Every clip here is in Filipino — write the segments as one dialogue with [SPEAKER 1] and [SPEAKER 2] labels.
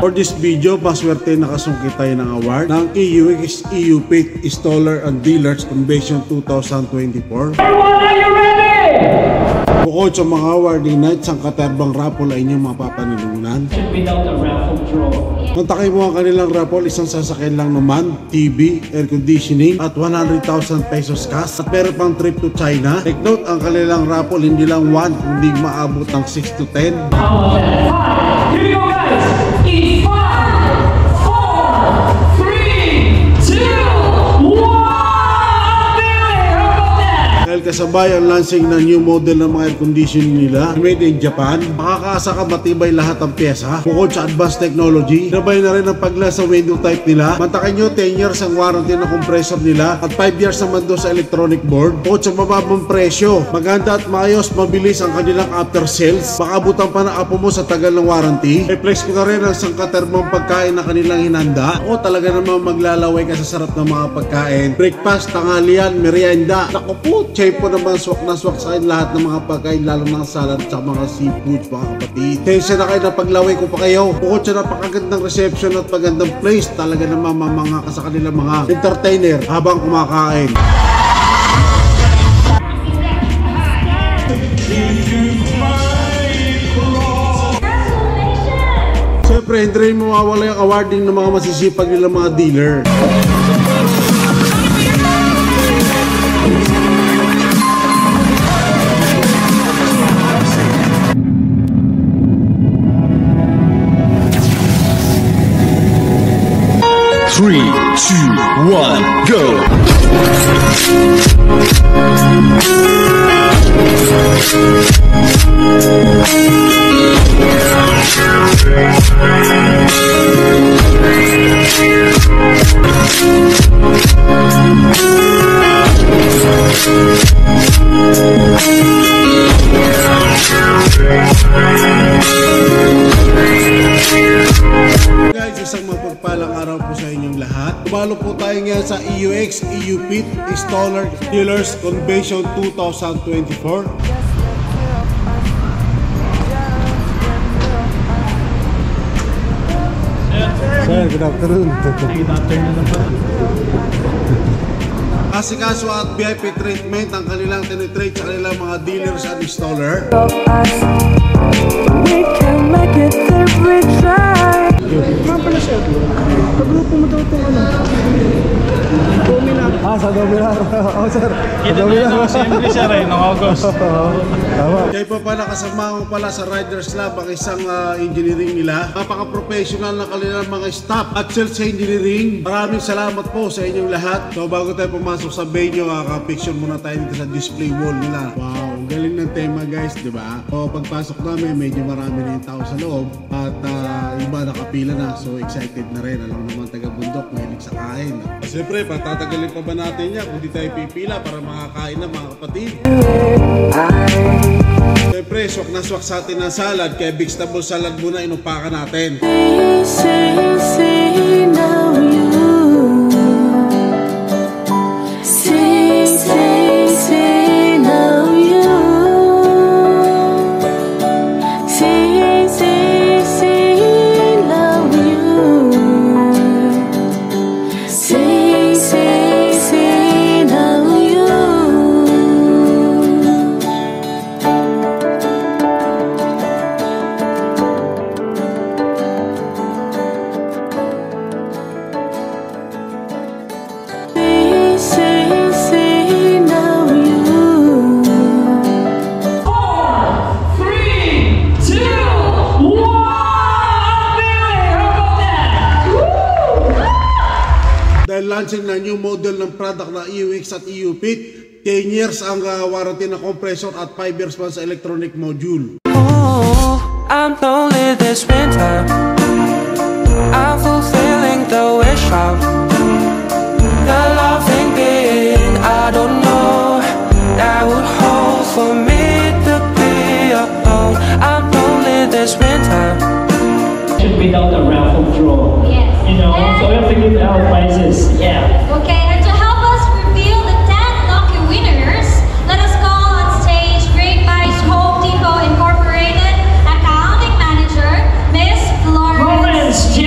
[SPEAKER 1] For this video, paswerte nakasungkit tayo ng award ng EUX EUPIT Installer and Dealers Convention 2024.
[SPEAKER 2] Everyone, are you ready?
[SPEAKER 1] Bukod sa mga awarding nights, ang katerbang raffle ay inyong mapapanilunan.
[SPEAKER 2] Should be out the raffle draw.
[SPEAKER 1] Kontakin mo ang kanilang raffle, isang sasakyan lang naman, TV, air conditioning, at 100,000 pesos cash. At meron pang trip to China. Take note, ang kanilang raffle hindi lang 1, hindi maabot ng 6 to 10.
[SPEAKER 2] How about that? 5. Here we go, guys. In 5, 4, 3, 2, 1.
[SPEAKER 1] Dahil kasabay ang launching ng new model ng mga air conditioning nila, made in Japan, makakaasa ka matibay lahat ng pyesa. Bukod sa advanced technology, sabay na rin ang paglas sa window type nila. Mantakin nyo 10 years ang warranty ng compressor nila at 5 years naman doon sa electronic board. Bukod sa mababang presyo, maganda at maayos, mabilis ang kanilang after sales. Baka butang pa na apo mo sa tagal ng warranty. I-flex ko na rin ang sangkaterbang pagkain na kanilang hinanda. O talaga namang maglalaway ka sa sarap ng mga pagkain. Breakfast, tanghalian, merienda. Naku po, check po naman swak na swak sa akin lahat ng mga pagkain, lalo mga salad at mga seafoods, mga kapatid. Tensya na kayo na paglaway ko pa kayo. Bukod sa napakagandang reception at pagandang place, talaga naman mamanga ka sa kanilang mga entertainer habang kumakain. Siyempre, hindi rin mawawala yung awarding ng mga masisipag nilang mga dealer.
[SPEAKER 3] Three, two, one, go!
[SPEAKER 1] Guys, isang mapagpalang araw po sa inyong lahat. Tumalo po tayo ngayon sa EUX EUPIT Installer Dealers Convention 2024. Sir, good afternoon.
[SPEAKER 2] Good afternoon naman.
[SPEAKER 1] Asikaso at VIP treatment ang kanilang tinitrate sa kanilang mga dealers at installer.
[SPEAKER 4] We can make it every try. Mga pala sir, pag-grupo mo daw itong ano? Dominar.
[SPEAKER 1] Sa Dominar. Oo sir.
[SPEAKER 5] Kita na yung assembly sir eh, noong August.
[SPEAKER 1] Tama. Kayo pa pala, kasama ko pala sa Riders Lab ang isang engineering nila. Napaka-professional na kanilang mga staff at sales engineering. Maraming salamat po sa inyong lahat. So bago tayo pumasok sa venue, kaka-picture muna tayo dito sa display wall nila. Wow, ang galing ng tema guys, di ba? So pagpasok namin, medyo marami na yung tao sa loob. At iba nakapila na, so excited na rin. Alam naman taga-bundok, mahilig sa kain. Siyempre, patatagalin pa ba natin yan kung di tayo pipila para makakain na mga kapatid? Siyempre, swak na swak sa atin ng salad, kaya vegetable salad muna inupakan natin. Launching na new model ng product na EUX at EUPIT. 10 years ang warranty na compressor at 5 years pa sa electronic module.
[SPEAKER 4] Oh, I'm lonely this winter. I'm fulfilling the wish of the loving being I don't know that would hold for me to be alone. I'm lonely this winter.
[SPEAKER 2] Should be out the raffle draw.
[SPEAKER 6] Yes.
[SPEAKER 2] You know, so we have to give out prizes. Yeah.
[SPEAKER 6] Okay, and to help us reveal the 10 lucky winners, let us call on stage Great Ice Home Depot Incorporated Accounting Manager, Miss Florence.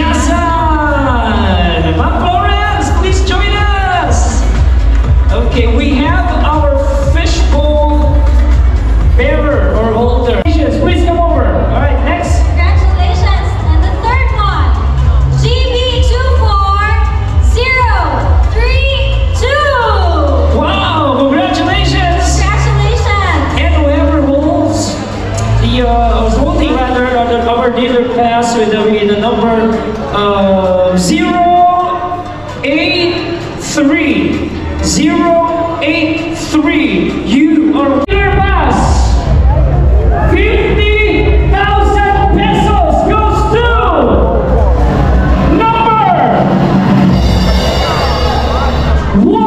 [SPEAKER 2] holding rather our dealer pass with the number 083. 083. You are dealer pass. 50,000 pesos goes to number 1.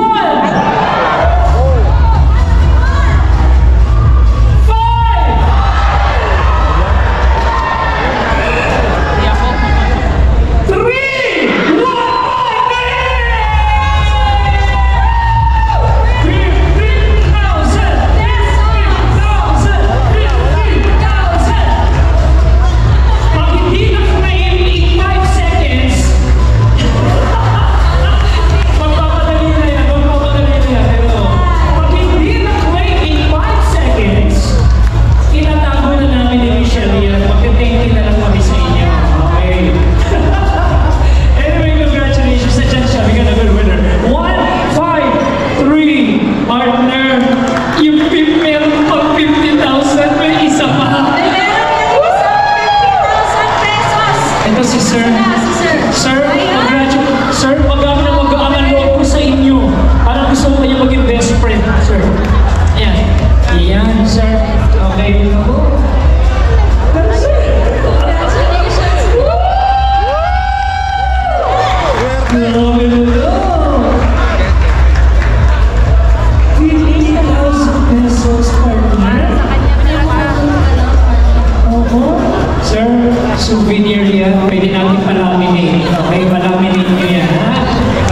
[SPEAKER 2] Souvenir yan, pwede natin palaminate. Okay, palaminate nyo yan, ha?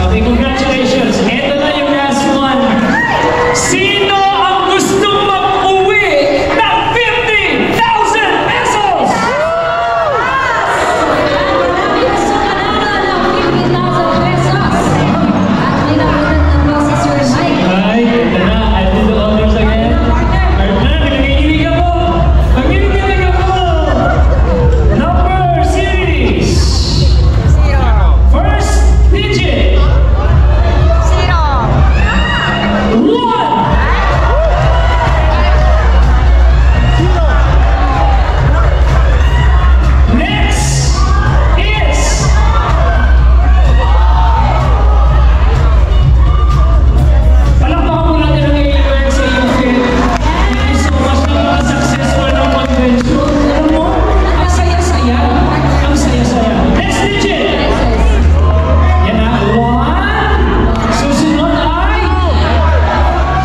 [SPEAKER 2] Okay, congratulations. Ito na yung last one. Sino ang gustong mag-uwi ng 50,000 pesos?
[SPEAKER 6] Marami gusto ka na ng 50,000 pesos. At nilagunan ng boses your mic.
[SPEAKER 2] Ay, ito na. I'll do the honors again. Partner, nagkikinig ako. Nagkikinig ako. Number series. First digit. 1. Next is palakpakan mo lang din ang i-work sa iyo, Phil. Thank you so much na mga successful ng convention. Alam mo, ang saya-saya. Ang saya-saya. Next digit. Yan na. 1. Susunod ay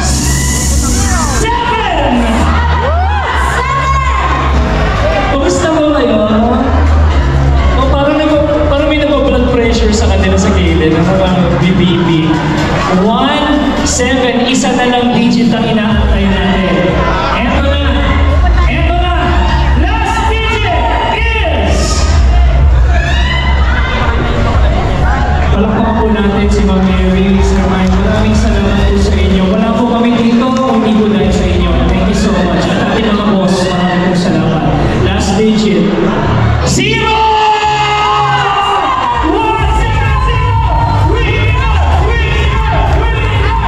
[SPEAKER 2] 7. Kumusta mo kayo? O parang may nagpa-blood pressure sa kanila sa gilid. Parang BBB. 1, 7. Isa na lang digit ang inaantay natin. Eto na. Eto na. Last digit is... Palakpakan po natin si Ma'am Mary, Sir Mike. Maraming salamat po sa inyo. Wala po kami dito kung hindi po dahil sa inyo. Thank you so much. At ating mga boss, maraming po salamat. Last digit. 0! 170! Winner! Winner! Winner!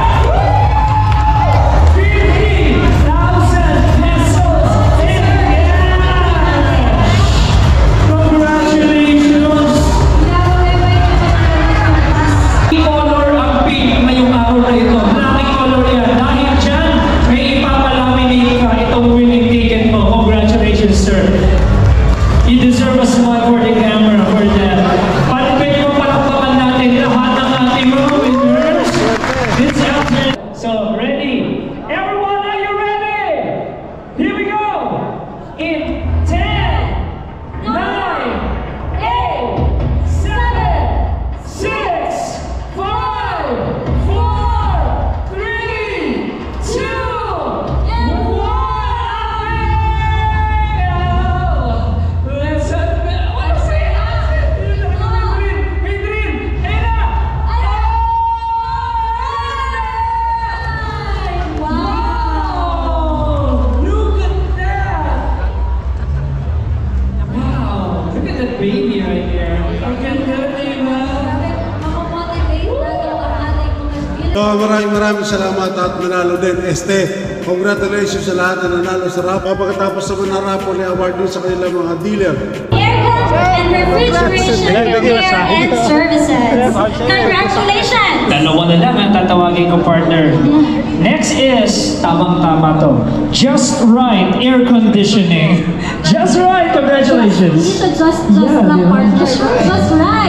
[SPEAKER 2] 50,000 pesos in cash! Congratulations! Color ang pink ngayong araw na ito. Black color yan. Dahil dyan, may ipapalaminate ka itong winning ticket mo. Congratulations, sir. You deserve a smile for the camera for that. Pwede mo palakpakan natin lahat ng ating mga winners. This after. So, ready? Everyone, are you ready? Here we go! In 10, 9, 8, 7, 6, 5, 4, 3, 2, 1. Let's what's it? May dream! Ayun na! Wow! Look at that! Wow! Look at that baby right there. Ang ganda, diba?
[SPEAKER 6] Makamotivate na daw ang ating mga
[SPEAKER 1] So, maraming salamat at nanalo din. Congratulations sa lahat na nanalo sa raffle. Pagkatapos naman na raffle, award din sa kanilang mga dealer.
[SPEAKER 6] Aircon and refrigeration repair and services. Congratulations!
[SPEAKER 2] Dalawa na lang ang tatawagin ko, partner. Next is, tamang-tama to. Just Right Air Conditioning. Just Right! Congratulations!
[SPEAKER 6] Dito just lang partner. Just right.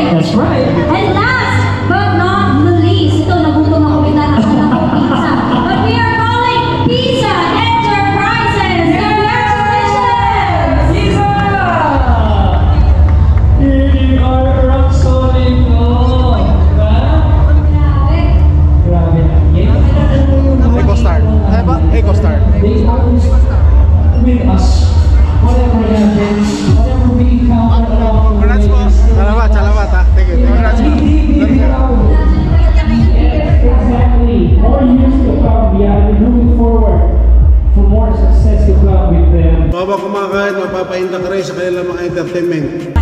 [SPEAKER 2] That's right.
[SPEAKER 6] And last but not the least, ito nagutom ako pinatakalan ng pizza. But we are calling Pizza Enterprises. Congratulations!
[SPEAKER 2] Pizza! Here are rock solid. Oh, diba? Grabe.
[SPEAKER 5] EcoStar. Ano ba? EcoStar.
[SPEAKER 2] They always with us. Whatever happens, whatever we encounter along the way.
[SPEAKER 5] Salamat ha. Thank you.
[SPEAKER 2] Exactly. More years to come. We are moving forward for more success to come with them.
[SPEAKER 1] Baba kumakain, mapapahinda ka rin sa kanilang mga entertainment.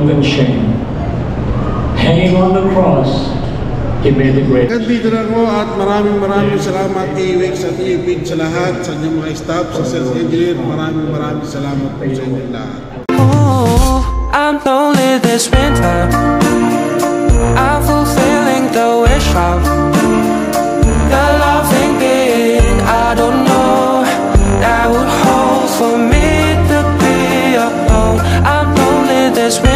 [SPEAKER 2] And shame. Hanging on the cross, He made it great.
[SPEAKER 1] Dito na ako at maraming salamat AWEX at EPID sa lahat, sa inyong mga staff, sa sales engineer. Maraming salamat po sa inyong lahat.
[SPEAKER 4] Oh, I'm lonely this winter. I'm fulfilling the wish of the loving being I don't know that would hold for me to be alone. I'm lonely this winter.